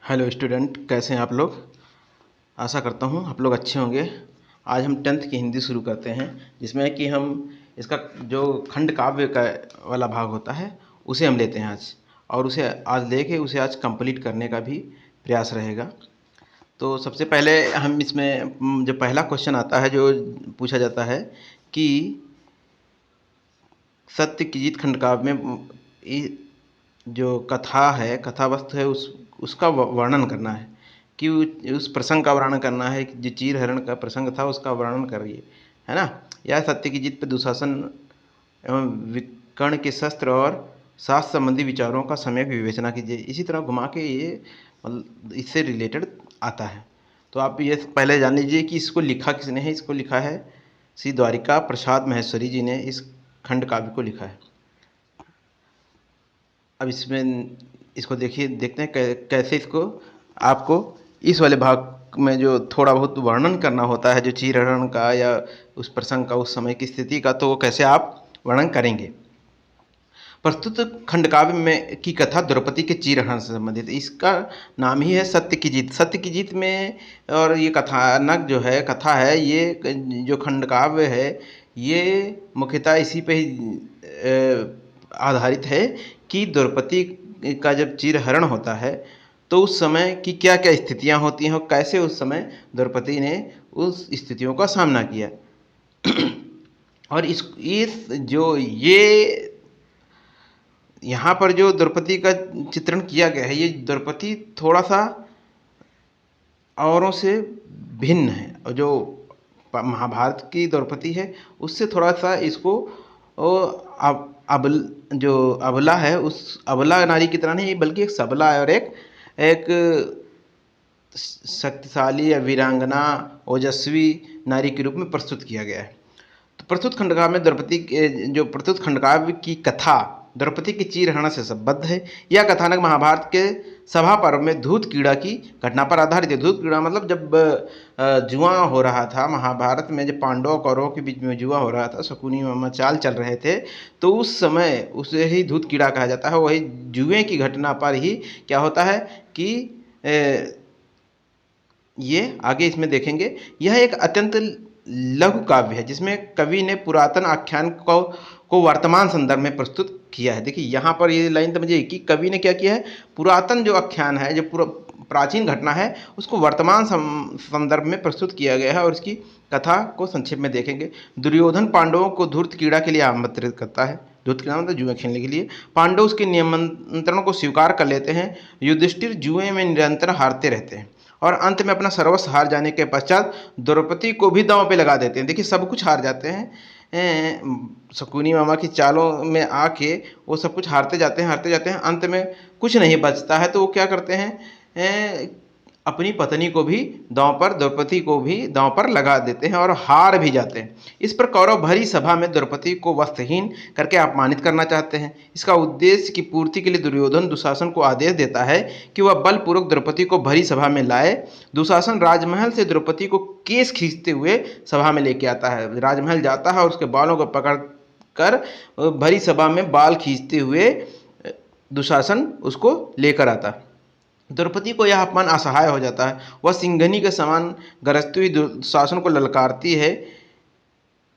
Hello student, कैसे हैं आप लोग। आशा करता हूँ आप लोग अच्छे होंगे। आज हम 10th की हिंदी शुरू करते हैं, जिसमें कि हम इसका जो खंड काव्य का वाला भाग होता है उसे हम लेते हैं आज, और उसे आज लेके उसे आज कंप्लीट करने का भी प्रयास रहेगा। तो सबसे पहले हम इसमें जो पहला क्वेश्चन आता है जो पूछा जाता है कि सत्य की जीत खंड काव्य में जो कथा है, कथा वस्तु है, उसका वर्णन करना है कि उस प्रसंग का वर्णन करना है कि जो चीर हरण का प्रसंग था उसका वर्णन करिए, है ना। यह सत्य की जीत पर दुशासन एवं विकर्ण के शस्त्र और शास्त्र संबंधी विचारों का सम्यक विवेचना कीजिए। इसी तरह घुमा के ये इससे रिलेटेड आता है। तो आप ये पहले जान लीजिए कि इसको लिखा किसने है। इसको लिखा है श्री द्वारिका प्रसाद महेश्वरी जी ने इस खंड काव्य को लिखा है। अब इसमें इसको देखते हैं कैसे इसको आपको इस वाले भाग में जो थोड़ा बहुत वर्णन करना होता है, जो चीरहरण का या उस प्रसंग का, उस समय की स्थिति का, तो वो कैसे आप वर्णन करेंगे। प्रस्तुत खंड काव्य में की कथा द्रौपदी के चीरहरण से संबंधित। इसका नाम ही है सत्य की जीत। सत्य की जीत में, और ये कथानक जो है, कथा है, ये जो खंड काव्य है ये मुख्यतः इसी पे ही आधारित है कि द्रौपदी का जब चीरहरण होता है तो उस समय की क्या क्या स्थितियां होती हैं और कैसे उस समय द्रौपदी ने उस स्थितियों का सामना किया। और इस जो ये यहाँ पर जो द्रौपदी का चित्रण किया गया है, ये द्रौपदी थोड़ा सा औरों से भिन्न है। और जो महाभारत की द्रौपदी है उससे थोड़ा सा इसको जो अबला है, उस अबला नारी की तरह नहीं, बल्कि एक सबला है और एक शक्तिशाली या वीरांगना ओजस्वी नारी के रूप में प्रस्तुत किया गया है। तो प्रस्तुत खंडकाव्य में द्रौपदी जो प्रस्तुत खंडकाव्य की कथा द्रौपदी के चीरहरण से संबद्ध है। यह कथानक महाभारत के सभा पर्व में धूत कीड़ा की घटना पर आधारित है। धूत कीड़ा मतलब जब जुआ हो रहा था महाभारत में, जब पांडवों कौरवों के बीच में जुआ हो रहा था, शकुनी मामा चाल चल रहे थे, तो उस समय उसे ही धूत कीड़ा कहा जाता है। वही जुए की घटना पर ही क्या होता है कि ये आगे इसमें देखेंगे। यह एक अत्यंत लघु काव्य है जिसमें कवि ने पुरातन आख्यान को वर्तमान संदर्भ में प्रस्तुत किया है। देखिए यहाँ पर ये लाइन समझिए कि कवि ने क्या किया है, पुरातन जो आख्यान है, जो प्राचीन घटना है, उसको वर्तमान संदर्भ में प्रस्तुत किया गया है। और इसकी कथा को संक्षेप में देखेंगे। दुर्योधन पांडवों को धूर्त कीड़ा के लिए आमंत्रित करता है। धूर्त कीड़ा मतलब जुए खेलने के लिए। पांडव उसके निमंत्रण को स्वीकार कर लेते हैं। युधिष्ठिर जुए में निरंतर हारते रहते हैं और अंत में अपना सर्वस्व हार जाने के पश्चात द्रौपदी को भी दांव पे लगा देते हैं। देखिए सब कुछ हार जाते हैं, शकुनी मामा की चालों में आके वो सब कुछ हारते जाते हैं, अंत में कुछ नहीं बचता है। तो वो क्या करते हैं, अपनी पत्नी को भी दांव पर, द्रौपदी को भी दांव पर लगा देते हैं और हार भी जाते हैं। इस पर कौरव भरी सभा में द्रौपदी को वस्त्रहीन करके अपमानित करना चाहते हैं। इसका उद्देश्य की पूर्ति के लिए दुर्योधन दुशासन को आदेश देता है कि वह बलपूर्वक द्रौपदी को भरी सभा में लाए। दुशासन राजमहल से द्रौपदी को केस खींचते हुए सभा में लेके आता है। राजमहल जाता है और उसके बालों को पकड़ कर भरी सभा में बाल खींचते हुए दुशासन उसको लेकर आता है। द्रौपदी को यह अपमान असहाय हो जाता है। वह सिंघनी के समान गरजती हुई दुशासन को ललकारती है।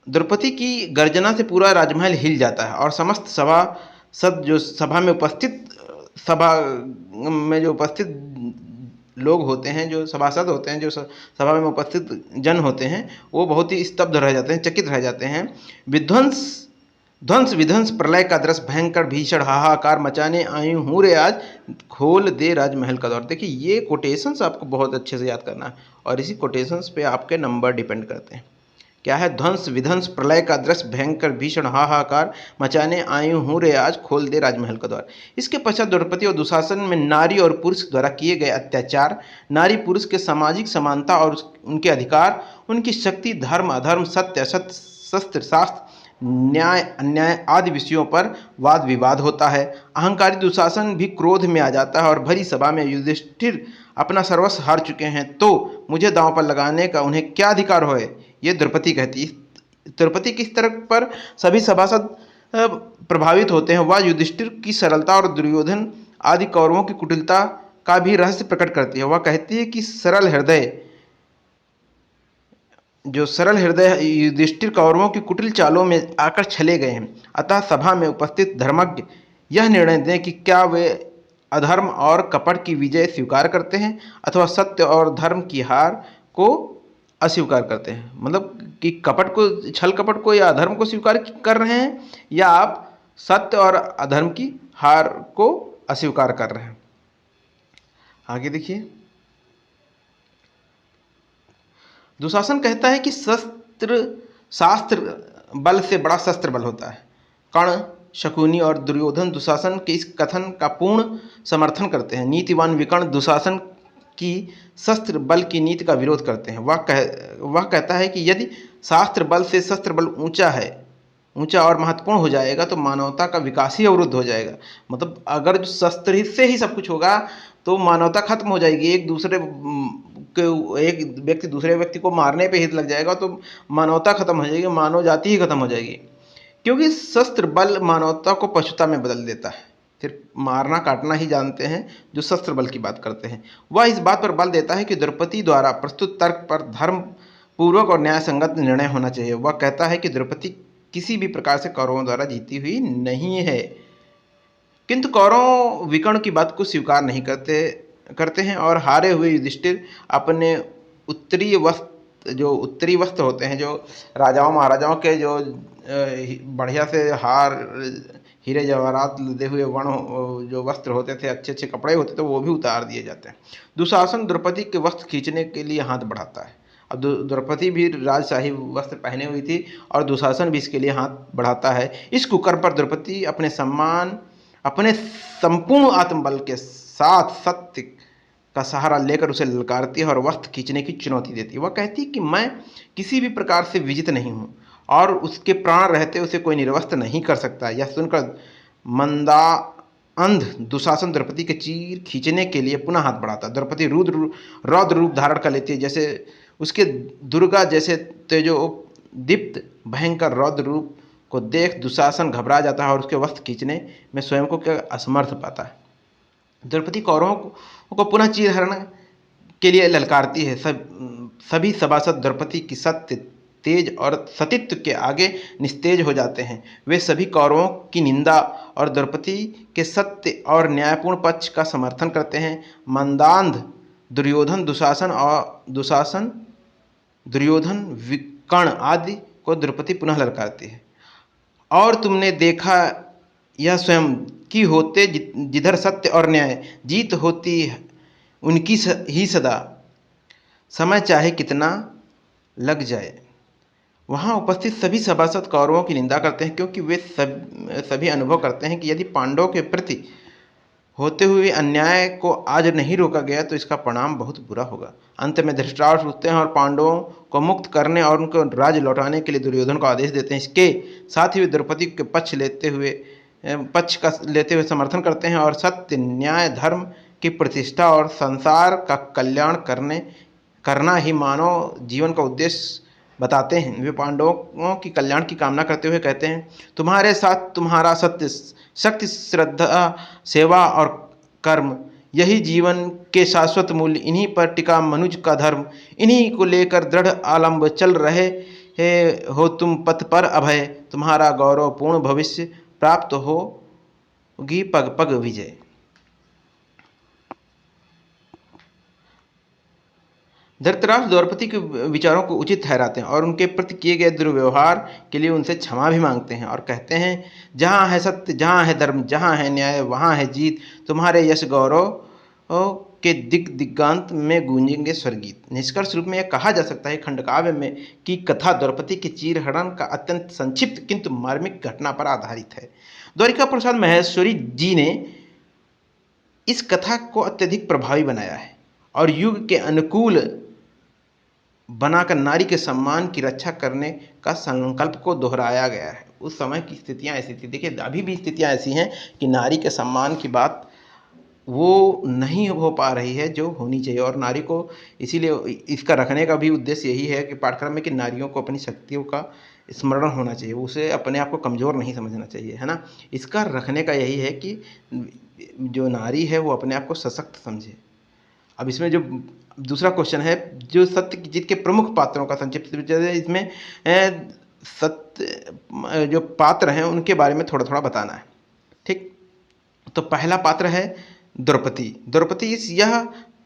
द्रौपदी की गर्जना से पूरा राजमहल हिल जाता है और समस्त सभासद जो सभा में उपस्थित लोग होते हैं, जो सभासद होते हैं, जो सभा में उपस्थित जन होते हैं, वो बहुत ही स्तब्ध रह जाते हैं, चकित रह जाते हैं। ध्वंस विध्वंस प्रलय का दृश्य भयंकर भीषण हाहाकार मचाने आई हूँ रे आज, खोल दे राजमहल का द्वार। देखिए ये कोटेशंस आपको बहुत अच्छे से याद करना है और इसी कोटेशंस पे आपके नंबर डिपेंड करते हैं। क्या है, ध्वंस विध्वंस प्रलय का दृश्य भयंकर भीषण हाहाकार मचाने आई हूँ रे आज, खोल दे राजमहल का द्वार। इसके पश्चात द्रौपदी और दुशासन में नारी और पुरुष द्वारा किए गए अत्याचार, नारी पुरुष के सामाजिक समानता और उनके अधिकार, उनकी शक्ति, धर्म अधर्म, सत्य असत्य, शस्त्र शास्त्र, न्याय अन्याय आदि विषयों पर वाद विवाद होता है। अहंकारी दुशासन भी क्रोध में आ जाता है और भरी सभा में युधिष्ठिर अपना सर्वस्व हार चुके हैं तो मुझे दांव पर लगाने का उन्हें क्या अधिकार होए, ये द्रौपदी कहती है। द्रौपदी किस तरह पर सभी सभासद प्रभावित होते हैं, वह युधिष्ठिर की सरलता और दुर्योधन आदि कौरवों की कुटिलता का भी रहस्य प्रकट करती है। वह कहती है कि सरल हृदय युधिष्ठिर कौरवों की कुटिल चालों में आकर छले गए हैं। अतः सभा में उपस्थित धर्मज्ञ यह निर्णय दें कि क्या वे अधर्म और कपट की विजय स्वीकार करते हैं अथवा सत्य और धर्म की हार को अस्वीकार करते हैं। मतलब कि कपट को, छल कपट को या अधर्म को स्वीकार कर रहे हैं, या आप सत्य और अधर्म की हार को अस्वीकार कर रहे हैं। आगे देखिए, दुशासन कहता है कि शास्त्र बल से बड़ा शस्त्र बल होता है। कर्ण, शकुनी और दुर्योधन दुशासन के इस कथन का पूर्ण समर्थन करते हैं। नीतिवान विकर्ण दुशासन की शस्त्र बल की नीति का विरोध करते हैं। वह कहता है कि यदि शास्त्र बल से शस्त्र बल ऊंचा और महत्वपूर्ण हो जाएगा तो मानवता का विकास ही अवरुद्ध हो जाएगा। मतलब अगर शस्त्र से ही सब कुछ होगा तो मानवता खत्म हो जाएगी। एक व्यक्ति दूसरे व्यक्ति को मारने पे हित लग जाएगा तो मानवता खत्म हो जाएगी, मानव जाति ही खत्म हो जाएगी। क्योंकि शस्त्र बल मानवता को पशुता में बदल देता है। सिर्फ मारना काटना ही जानते हैं जो शस्त्र बल की बात करते हैं। वह इस बात पर बल देता है कि द्रौपदी द्वारा प्रस्तुत तर्क पर धर्म पूर्वक और न्याय संगत निर्णय होना चाहिए। वह कहता है कि द्रौपदी किसी भी प्रकार से कौरवों द्वारा जीती हुई नहीं है। किंतु कौरव विकर्ण की बात को स्वीकार नहीं करते हैं और हारे हुए युधिष्ठिर अपने उत्तरी वस्त्र होते हैं, जो राजाओं महाराजाओं के जो बढ़िया से हार हीरे जवाहरात लदे हुए जो वस्त्र होते थे, अच्छे अच्छे कपड़े होते थे, वो भी उतार दिए जाते हैं। दुशासन द्रौपदी के वस्त्र खींचने के लिए हाथ बढ़ाता है। अब द्रौपदी भी राजशाही वस्त्र पहने हुई थी और दुशासन भी इसके लिए हाथ बढ़ाता है। इस कुकर्म पर द्रौपदी अपने संपूर्ण आत्मबल के साथ सत्य का सहारा लेकर उसे ललकारती है और वस्त्र खींचने की चुनौती देती है। वह कहती है कि मैं किसी भी प्रकार से विजित नहीं हूँ और उसके प्राण रहते उसे कोई निर्वस्त्र नहीं कर सकता। यह सुनकर मंदांध दुशासन द्रौपदी के चीर खींचने के लिए पुनः हाथ बढ़ाता है। द्रौपदी रौद्र रूप धारण कर लेती है। जैसे उसके दुर्गा जैसे तेजोदीप्त भयंकर रौद्र रूप को देख दुशासन घबरा जाता है और उसके वस्त्र खींचने में स्वयं को क्या असमर्थ पाता है। द्रौपदी कौरवों को पुनः चीरहरण के लिए ललकारती है। सभी सभासद द्रौपदी की सत्य, तेज और सतीत्व के आगे निस्तेज हो जाते हैं। वे सभी कौरवों की निंदा और द्रौपदी के सत्य और न्यायपूर्ण पक्ष का समर्थन करते हैं। मंदांध दुर्योधन विकर्ण आदि को द्रौपदी पुनः ललकारती है। और तुमने देखा यह स्वयं कि होते जिधर सत्य और न्याय जीत होती है उनकी ही सदा, समय चाहे कितना लग जाए। वहाँ उपस्थित सभी सभासद कौरवों की निंदा करते हैं, क्योंकि वे सभी अनुभव करते हैं कि यदि पांडवों के प्रति होते हुए अन्याय को आज नहीं रोका गया तो इसका परिणाम बहुत बुरा होगा। अंत में धृतराष्ट्र उठते हैं और पांडवों को मुक्त करने और उनको राज्य लौटाने के लिए दुर्योधन को आदेश देते हैं। इसके साथ ही वे द्रौपदी के पक्ष का लेते हुए समर्थन करते हैं और सत्य, न्याय, धर्म की प्रतिष्ठा और संसार का कल्याण करना ही मानव जीवन का उद्देश्य बताते हैं। वे पांडवों की कल्याण की कामना करते हुए कहते हैं, तुम्हारे साथ तुम्हारा सत्य, शक्ति, श्रद्धा, सेवा और कर्म, यही जीवन के शाश्वत मूल्य। इन्हीं पर टिका मनुज का धर्म। इन्हीं को लेकर दृढ़ आलम्ब चल रहे हो तुम पथ पर अभय। तुम्हारा गौरवपूर्ण भविष्य प्राप्त होगी पग पग विजय। धृतराष्ट्र द्रौपदी के विचारों को उचित ठहराते हैं और उनके प्रति किए गए दुर्व्यवहार के लिए उनसे क्षमा भी मांगते हैं और कहते हैं, जहाँ है सत्य, जहाँ है धर्म, जहाँ है न्याय, वहाँ है जीत। तुम्हारे यश गौरव के दिगांत में गूंजेंगे स्वर्गीत। निष्कर्ष रूप में यह कहा जा सकता है खंडकाव्य में की कथा द्रौपदी के चीरहरण का अत्यंत संक्षिप्त किंतु मार्मिक घटना पर आधारित है। द्वारिका प्रसाद महेश्वरी जी ने इस कथा को अत्यधिक प्रभावी बनाया है और युग के अनुकूल बनाकर नारी के सम्मान की रक्षा करने का संकल्प को दोहराया गया है। उस समय की स्थितियां ऐसी थी। देखिए, अभी भी स्थितियां ऐसी हैं कि नारी के सम्मान की बात वो नहीं हो पा रही है जो होनी चाहिए। और नारी को इसीलिए इसका रखने का भी उद्देश्य यही है कि पाठ्यक्रम में कि नारियों को अपनी शक्तियों का स्मरण होना चाहिए, उसे अपने आप को कमज़ोर नहीं समझना चाहिए, है ना। इसका रखने का यही है कि जो नारी है वो अपने आप को सशक्त समझे। अब इसमें जो दूसरा क्वेश्चन है, जो सत्य की जीत के प्रमुख पात्रों का संक्षिप्त विचार है, इसमें सत्य जो पात्र हैं उनके बारे में थोड़ा थोड़ा बताना है। ठीक, तो पहला पात्र है द्रौपदी। द्रौपदी यह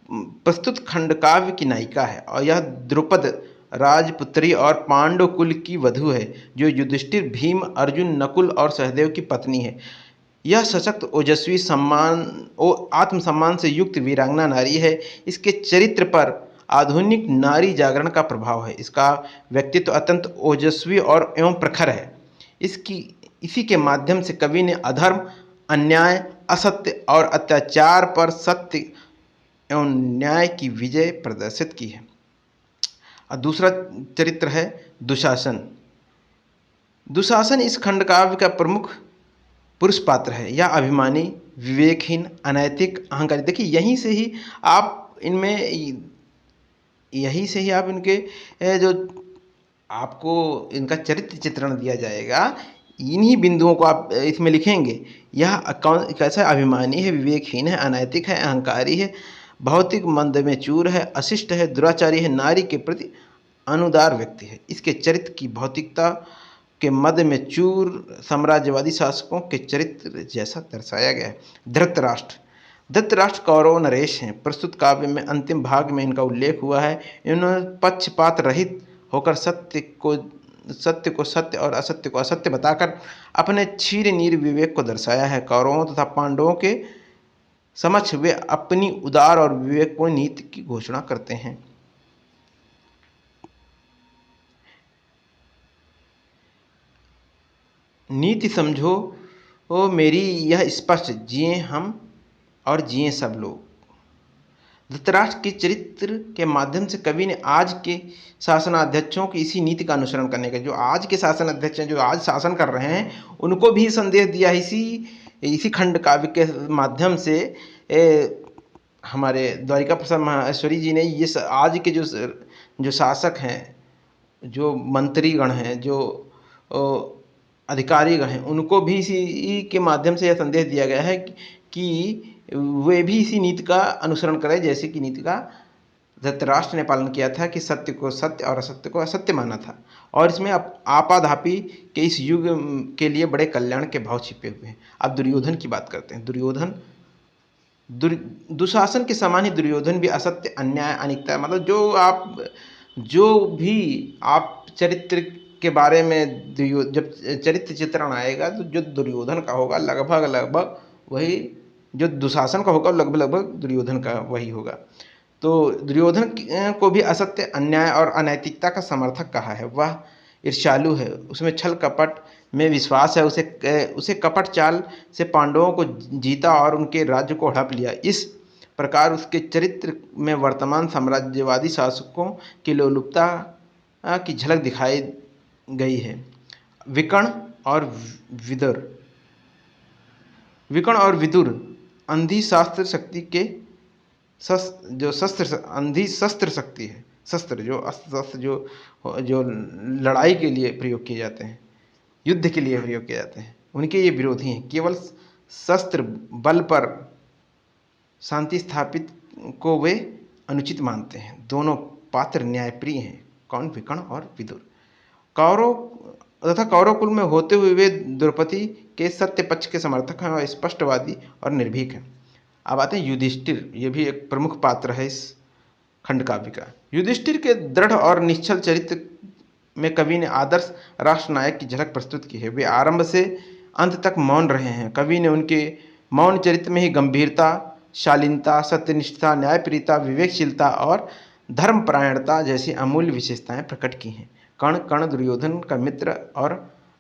प्रस्तुत खंडकाव्य की नायिका है और यह द्रुपद राजपुत्री और पांडव कुल की वधु है, जो युधिष्ठिर, भीम, अर्जुन, नकुल और सहदेव की पत्नी है। यह सशक्त, ओजस्वी, सम्मान और आत्मसम्मान से युक्त वीरांगना नारी है। इसके चरित्र पर आधुनिक नारी जागरण का प्रभाव है। इसका व्यक्तित्व अत्यंत ओजस्वी और एवं प्रखर है। इसी के माध्यम से कवि ने अधर्म, अन्याय, असत्य और अत्याचार पर सत्य एवं न्याय की विजय प्रदर्शित की है। और दूसरा चरित्र है दुशासन। दुशासन इस खंडकाव्य का प्रमुख पुरुष पात्र है। यह अभिमानी, विवेकहीन, अनैतिक, अहंकारी। देखिए यहीं से ही आप इनके जो आपको इनका चरित्र चित्रण दिया जाएगा, इन्हीं बिंदुओं को आप इसमें लिखेंगे। यह कैसा अभिमानी है, विवेकहीन है, अनैतिक है, अहंकारी है, भौतिक मंद में चूर है, अशिष्ट है, दुराचारी है, नारी के प्रति अनुदार व्यक्ति है। इसके चरित्र की भौतिकता के मध्य में चूर साम्राज्यवादी शासकों के चरित्र जैसा दर्शाया गया है। धृतराष्ट्र कौरव नरेश हैं। प्रस्तुत काव्य में अंतिम भाग में इनका उल्लेख हुआ है। इन्होंने पक्षपात रहित होकर सत्य को सत्य और असत्य को असत्य बताकर अपने क्षीर नीर विवेक को दर्शाया है। कौरवों तथा पांडवों के समक्ष वे अपनी उदार और विवेकपूर्ण नीति की घोषणा करते हैं। नीति समझो ओ मेरी यह स्पष्ट, जिए हम और जिए सब लोग। धृतराष्ट्र के चरित्र के माध्यम से कवि ने आज के शासनाध्यक्षों की इसी नीति का अनुसरण करने का, जो आज के शासनाध्यक्ष हैं, जो आज शासन कर रहे हैं, उनको भी संदेश दिया इसी खंड काव्य के माध्यम से। हमारे द्वारिका प्रसाद माहेश्वरी जी ने ये आज के जो शासक हैं, जो मंत्रीगण हैं, जो अधिकारीगण हैं, उनको भी इसी के माध्यम से यह संदेश दिया गया है कि वे भी इसी नीति का अनुसरण करें, जैसे कि नीति का धृतराष्ट्र ने पालन किया था कि सत्य को सत्य और असत्य को असत्य माना था। और इसमें आपाधापी के इस युग के लिए बड़े कल्याण के भाव छिपे हुए हैं। अब दुर्योधन की बात करते हैं। दुशासन के समान ही दुर्योधन भी असत्य, अन्याय, अनिकता, मतलब जो भी आप चरित्र के बारे में जब चरित्र चित्रण आएगा तो जो दुर्योधन का होगा लगभग वही, जो दुशासन का होगा लगभग दुर्योधन का वही होगा। तो दुर्योधन को भी असत्य, अन्याय और अनैतिकता का समर्थक कहा है। वह ईर्ष्यालु है, उसमें छल कपट में विश्वास है। उसे कपट चाल से पांडवों को जीता और उनके राज्य को हड़प लिया। इस प्रकार उसके चरित्र में वर्तमान साम्राज्यवादी शासकों की लोलुपता की झलक दिखाई गई है। विकर्ण और विदुर अंधी शस्त्र शक्ति के अंधी शस्त्र शक्ति है। शस्त्र जो लड़ाई के लिए प्रयोग किए जाते हैं, युद्ध के लिए प्रयोग किए जाते हैं, उनके ये विरोधी हैं। केवल शस्त्र बल पर शांति स्थापित को वे अनुचित मानते हैं। दोनों पात्र न्यायप्रिय हैं। कौन? विकर्ण और विदुर। कौरव कुल में होते हुए वे द्रौपदी के सत्य पक्ष के समर्थक हैं और स्पष्टवादी और निर्भीक हैं। अब आते हैं युधिष्ठिर। ये भी एक प्रमुख पात्र है इस खंड काव्य का। युधिष्ठिर के दृढ़ और निश्चल चरित्र में कवि ने आदर्श राष्ट्र नायक की झलक प्रस्तुत की है। वे आरंभ से अंत तक मौन रहे हैं। कवि ने उनके मौन चरित्र में ही गंभीरता, शालीनता, सत्यनिष्ठता, न्यायप्रियता, विवेकशीलता और धर्मपरायणता जैसी अमूल्य विशेषताएं प्रकट की हैं। कर्ण दुर्योधन का मित्र और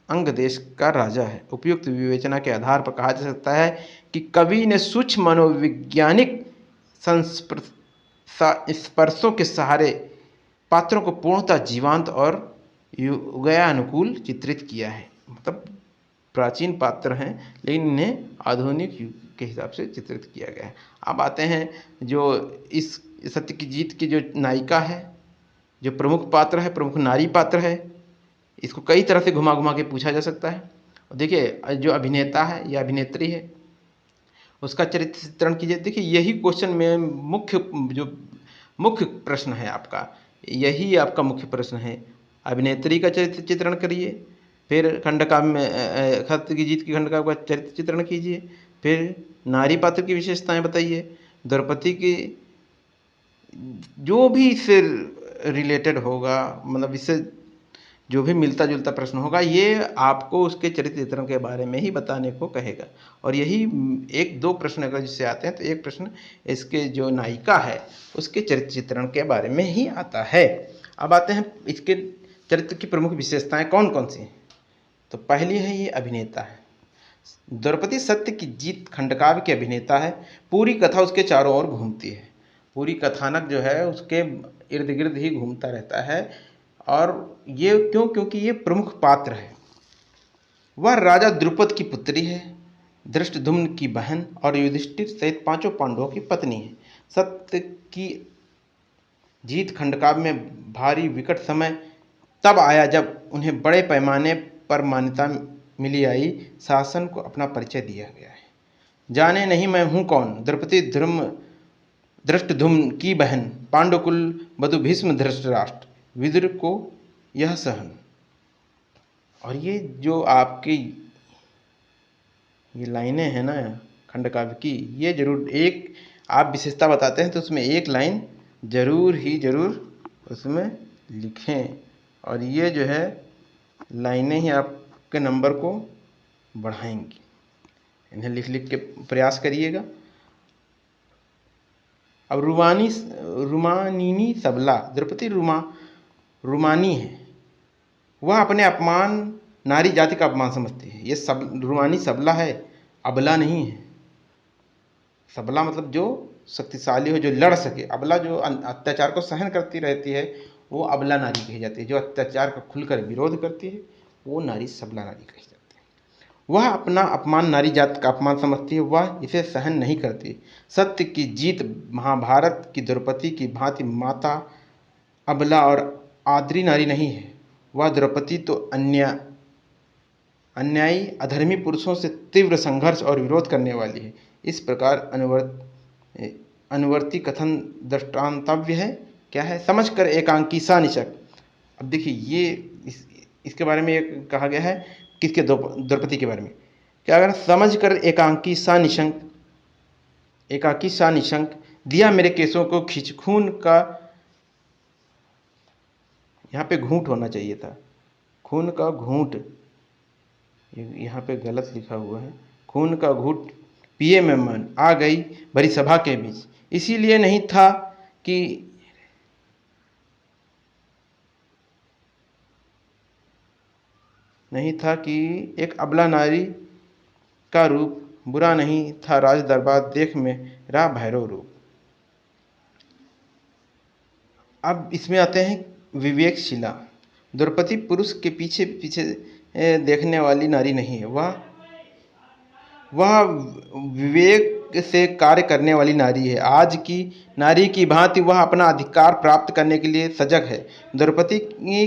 अंग देश का राजा है। उपयुक्त विवेचना के आधार पर कहा जा सकता है कि कवि ने सूक्ष्म मनोवैज्ञानिक स्पर्शों के सहारे पात्रों को पूर्णतः जीवंत और युगानुकूल चित्रित किया है। मतलब प्राचीन पात्र हैं लेकिन इन्हें आधुनिक युग के हिसाब से चित्रित किया गया है। अब आते हैं जो इस सत्य की जीत की जो नायिका है, जो प्रमुख पात्र है, प्रमुख नारी पात्र है, इसको कई तरह से घुमा घुमा के पूछा जा सकता है। और देखिए जो अभिनेता है या अभिनेत्री है उसका चरित्र चित्रण कीजिए। देखिए यही क्वेश्चन में मुख्य प्रश्न है आपका, यही आपका मुख्य प्रश्न है। अभिनेत्री का चरित्र चित्रण करिए, फिर खंडकाव्य में सत्य की जीत की खंडकाव्य का चरित्र चित्रण कीजिए, फिर नारी पात्र की विशेषताएं बताइए, द्रौपदी की जो भी इससे रिलेटेड होगा, मतलब इससे जो भी मिलता जुलता प्रश्न होगा, ये आपको उसके चरित्र चित्रण के बारे में ही बताने को कहेगा। और यही एक दो प्रश्न अगर जिससे आते हैं तो एक प्रश्न इसके जो नायिका है उसके चरित्र चित्रण के बारे में ही आता है। अब आते हैं इसके चरित्र की प्रमुख विशेषताएं कौन कौन सी हैं। तो पहली है ये अभिनेता है। द्रौपदी सत्य की जीत खंडकाव्य के अभिनेता है। पूरी कथा उसके चारों ओर घूमती है, पूरी कथानक जो है उसके इर्द गिर्द ही घूमता रहता है। और ये क्यों? क्योंकि ये प्रमुख पात्र है। वह राजा द्रुपद की पुत्री है, धृष्टद्युम्न की बहन और युधिष्ठिर सहित पांचों पांडवों की पत्नी है। सत्य की जीत खंडकाव्य में भारी विकट समय तब आया जब उन्हें बड़े पैमाने पर मान्यता मिली आई, शासन को अपना परिचय दिया गया है। जाने नहीं मैं हूँ कौन, द्रौपदी धृष्टद्युम्न की बहन, पांडुकुल वधु भीष्म धृतराष्ट्र, विदुर को यह सहन। और ये जो आपकी ये लाइनें हैं ना खंडकाव्य की, ये जरूर एक आप विशेषता बताते हैं तो उसमें एक लाइन जरूर उसमें लिखें। और ये जो है लाइनें ही आपके नंबर को बढ़ाएंगी, इन्हें लिख लिख के प्रयास करिएगा। अब रुमानिनी सबला, द्रौपदी रुमानी है। वह अपने अपमान नारी जाति का अपमान समझती है। ये रुमानी सबला है, अबला नहीं है। सबला मतलब जो शक्तिशाली हो, जो लड़ सके। अबला जो अत्याचार को सहन करती रहती है वो अबला नारी कही जाती है। जो अत्याचार का खुलकर विरोध करती है वो नारी सबला नारी कही जाती है। वह अपना अपमान नारी जात का अपमान समझती है, वह इसे सहन नहीं करती। सत्य की जीत महाभारत की द्रौपदी की भांति माता, अबला और आदरी नारी नहीं है। वह द्रौपदी तो अन्यायी अधर्मी पुरुषों से तीव्र संघर्ष और विरोध करने वाली है। इस प्रकार अनुवर्ती कथन दृष्टांतव्य है। क्या है? समझ कर एकांकी सा निशक। अब देखिए ये इसके बारे में एक कहा गया है, किसके? द्रौपदी के बारे में। क्या अगर समझ कर एकांकी सा निशंक दिया मेरे केसों को खींच, खून का, यहाँ पे घूंट होना चाहिए था, खून का घूंट, यहाँ पे गलत लिखा हुआ है। खून का घूंट पिए में मन आ गई भरी सभा के बीच, इसीलिए नहीं था कि एक अबला नारी का रूप बुरा नहीं था, राज दरबार देख मेरा भैरव रूप। अब इसमें आते हैं विवेकशिला। द्रौपदी पुरुष के पीछे पीछे देखने वाली नारी नहीं है, वह विवेक से कार्य करने वाली नारी है। आज की नारी की भांति वह अपना अधिकार प्राप्त करने के लिए सजग है। द्रौपदी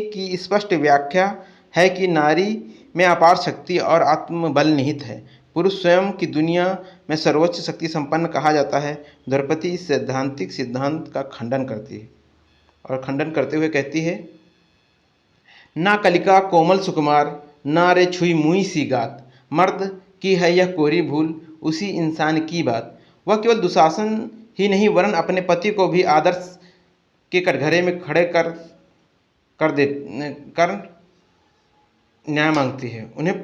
की स्पष्ट व्याख्या है कि नारी में अपार शक्ति और आत्मबल निहित है। पुरुष स्वयं की दुनिया में सर्वोच्च शक्ति संपन्न कहा जाता है। द्रौपदी इस सैद्धांतिक सिद्धांत का खंडन करती है और खंडन करते हुए कहती है, ना कलिका कोमल सुकुमार, ना रे छुई मुई सी गात, मर्द की है यह कोरी भूल, उसी इंसान की बात। वह केवल दुशासन ही नहीं वरन अपने पति को भी आदर्श के कटघरे में खड़े कर न्याय मांगती है। उन्हें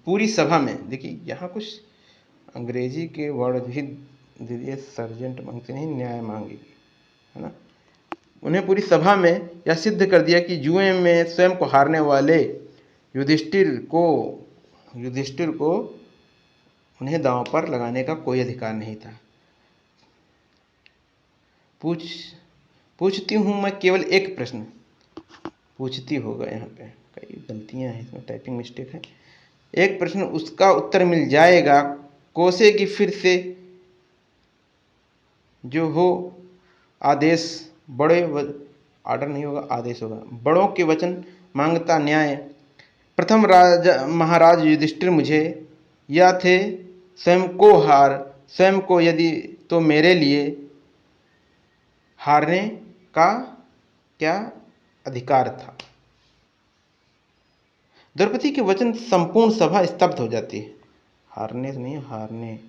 पूरी सभा में, देखिए यहाँ कुछ अंग्रेजी के वर्ड भी दे दिए, सर्जेंट मांगते नहीं, न्याय मांगेगी, है ना। उन्हें पूरी सभा में यह सिद्ध कर दिया कि जुए में स्वयं को हारने वाले युधिष्ठिर को उन्हें दांव पर लगाने का कोई अधिकार नहीं था। पूछती हूँ मैं केवल एक प्रश्न, पूछती होगा, यहाँ पे कई गलतियाँ हैं, इसमें टाइपिंग मिस्टेक है। एक प्रश्न, उसका उत्तर मिल जाएगा, कोसेगी फिर से जो हो आदेश, बड़े आर्डर नहीं होगा, आदेश होगा। बड़ों के वचन मांगता न्याय, प्रथम महाराज युधिष्ठिर मुझे या थे स्वयं को हार, स्वयं को यदि तो मेरे लिए हारने का क्या अधिकार था। द्रौपदी के वचन संपूर्ण सभा स्तब्ध हो जाती है। हारने नहीं, हारने,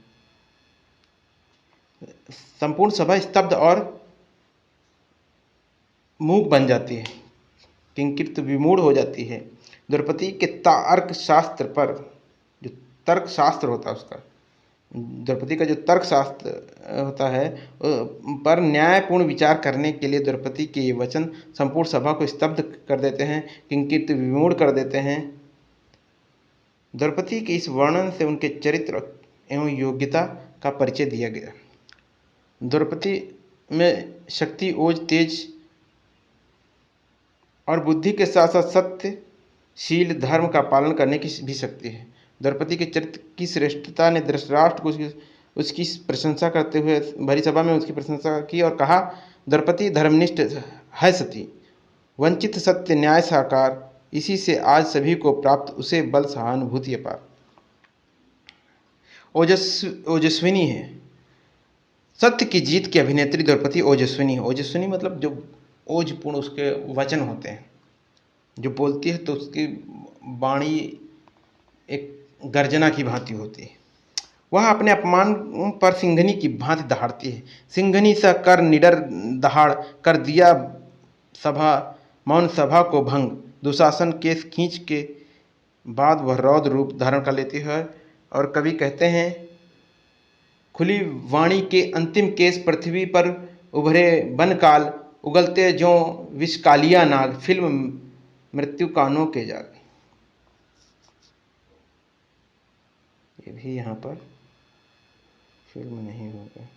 संपूर्ण सभा स्तब्ध और मूक बन जाती है, किंकित विमूढ़ हो जाती है। द्रौपदी के तर्क शास्त्र पर, जो तर्क शास्त्र होता है उसका, द्रौपदी का जो तर्क शास्त्र होता है पर न्यायपूर्ण विचार करने के लिए द्रौपदी के ये वचन संपूर्ण सभा को स्तब्ध कर देते हैं, किंकित विमूढ़ कर देते हैं। द्रौपदी के इस वर्णन से उनके चरित्र एवं योग्यता का परिचय दिया गया। द्रौपदी में शक्ति, ओज, तेज और बुद्धि के साथ साथ सत्य, शील, धर्म का पालन करने की भी शक्ति है। द्रौपदी के चरित्र की श्रेष्ठता ने धृतराष्ट्र को उसकी प्रशंसा करते हुए भरी सभा में उसकी प्रशंसा की और कहा, द्रौपदी धर्मनिष्ठ है, सती, वंचित, सत्य, न्याय, साकार, इसी से आज सभी को प्राप्त उसे बल, सहानुभूति अपार, ओजस्विनी है। सत्य की जीत की अभिनेत्री द्रौपदी ओजस्विनी है। ओजस्विनी मतलब जो ओजपूर्ण उसके वचन होते हैं, जो बोलती है तो उसकी वाणी एक गर्जना की भांति होती है। वह अपने अपमान पर सिंघनी की भांति दहाड़ती है। सिंघनी सा कर निडर दहाड़ कर दिया सभा, मौन सभा को भंग, दुशासन केस खींच के बाद वह रौद्र रूप धारण कर लेती है। और कवि कहते हैं, खुली वाणी के अंतिम केस पृथ्वी पर उभरे बन काल, उगलते जो विषकालिया नाग, फिल्म मृत्यु कानों के जाग। ये भी यहाँ पर फिल्म नहीं होगा।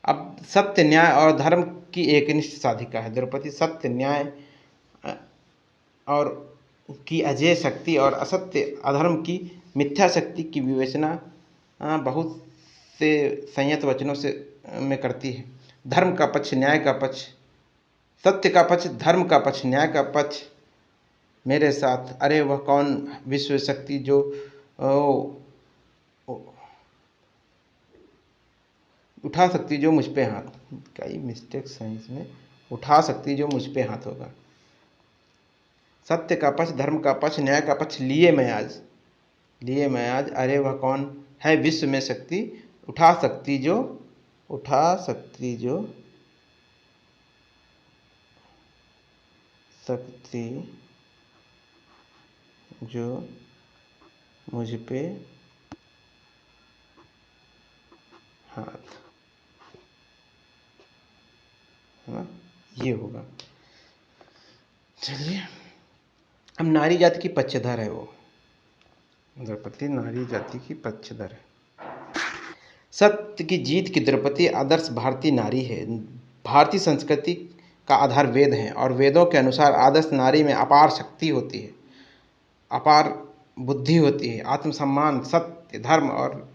अब सत्य, न्याय और धर्म की एकनिष्ठ साधिका है द्रौपदी। सत्य, न्याय और की अजेय शक्ति और असत्य, अधर्म की मिथ्या शक्ति की विवेचना बहुत से संयत वचनों से में करती है। धर्म का पक्ष, न्याय का पक्ष, सत्य का पक्ष, धर्म का पक्ष, न्याय का पक्ष मेरे साथ, अरे वह कौन विश्व शक्ति जो उठा सकती जो मुझ पे हाथ, कई मिस्टेक्स हैं इसमें, उठा सकती जो मुझ पे हाथ होगा। सत्य का पक्ष, धर्म का पक्ष, न्याय का पक्ष लिए मैं आज, अरे वह कौन है विश्व में शक्ति, उठा सकती जो शक्ति जो मुझ पे हाथ, है ना, ये होगा। चलिए, अब नारी जाति की पक्षधर है वो, द्रौपदी नारी जाति की पक्षधर है। सत्य की जीत की द्रौपदी आदर्श भारतीय नारी है। भारतीय संस्कृति का आधार वेद है और वेदों के अनुसार आदर्श नारी में अपार शक्ति होती है, अपार बुद्धि होती है, आत्मसम्मान, सत्य, धर्म और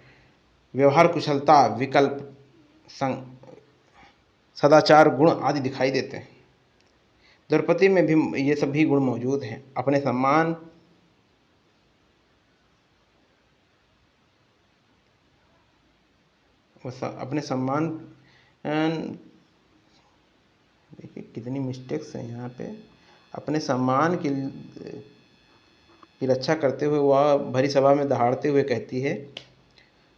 व्यवहार कुशलता, विकल्प, सदाचार गुण आदि दिखाई देते हैं। द्रौपदी में भी ये सभी गुण मौजूद हैं। अपने सम्मान देखिए कितनी मिस्टेक्स हैं यहाँ पे। अपने सम्मान की रक्षा करते हुए वह भरी सभा में दहाड़ते हुए कहती है,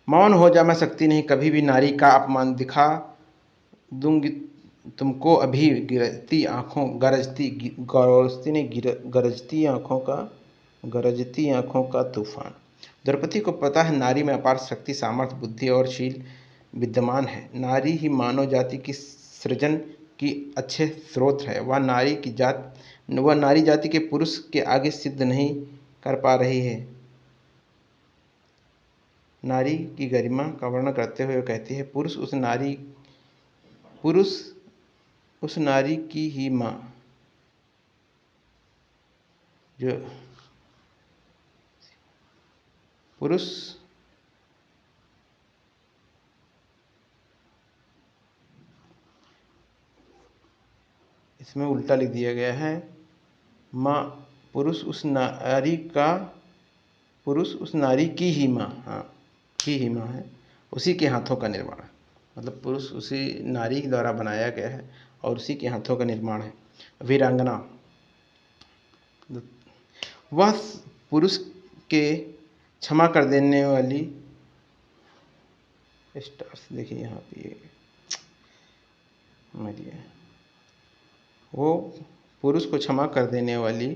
मौन हो जा, मैं सकती नहीं कभी भी नारी का अपमान, दिखा दूंगी तुमको अभी गिरती आँखों, गरजती आँखों का तूफान। द्रौपदी को पता है नारी में अपार शक्ति, सामर्थ्य, बुद्धि और शील विद्यमान है। नारी ही मानव जाति की सृजन की अच्छे स्रोत है। वह नारी जाति के पुरुष के आगे सिद्ध नहीं कर पा रही है। नारी की गरिमा का वर्णन करते हुए कहती है, पुरुष उस नारी की ही माँ जो पुरुष इसमें उल्टा लिख दिया गया है, माँ पुरुष उस नारी की ही माँ। हाँ, ही माँ है, उसी के हाथों का निर्माण। मतलब पुरुष उसी नारी द्वारा बनाया गया है और उसी के हाथों का निर्माण है। वीरांगना, वह पुरुष के क्षमा कर देने वाली, स्टार्स देखिए यहाँ पे मरिया, वो पुरुष को क्षमा कर देने वाली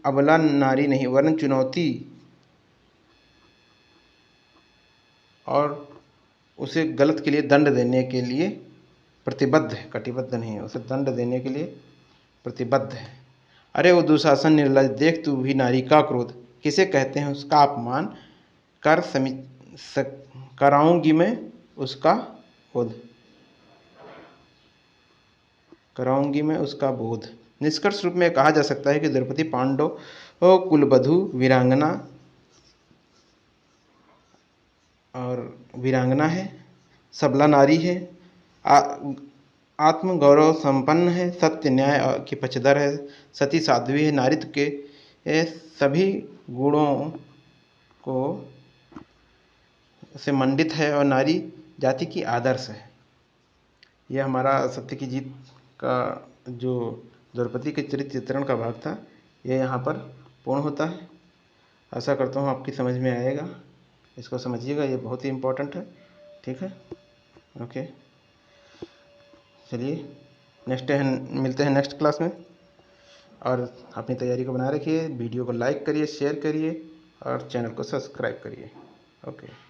अबला नारी नहीं वरन चुनौती और उसे गलत के लिए दंड देने के लिए प्रतिबद्ध है, कटिबद्ध नहीं है, उसे दंड देने के लिए प्रतिबद्ध है। अरे वो दुशासन निर्लज, देख तू भी नारी का क्रोध, किसे कहते हैं उसका अपमान, कर कराऊंगी मैं उसका बोध, कराऊंगी मैं उसका बोध। निष्कर्ष रूप में कहा जा सकता है कि द्रौपदी पांडव कुलवधु वीरांगना है, सबला नारी है, आत्मगौरव संपन्न है, सत्य न्याय की पक्षधर है, सती साध्वी है, नारित्व के सभी गुणों को से मंडित है और नारी जाति की आदर्श है। यह हमारा सत्य की जीत का जो द्रौपदी के चरित्र चित्रण का भाग था, यह यहाँ पर पूर्ण होता है। आशा करता हूँ आपकी समझ में आएगा, इसको समझिएगा, ये बहुत ही इम्पोर्टेंट है। ठीक है, ओके, चलिए मिलते हैं नेक्स्ट क्लास में। और अपनी तैयारी को बनाए रखिए, वीडियो को लाइक करिए, शेयर करिए और चैनल को सब्सक्राइब करिए। ओके।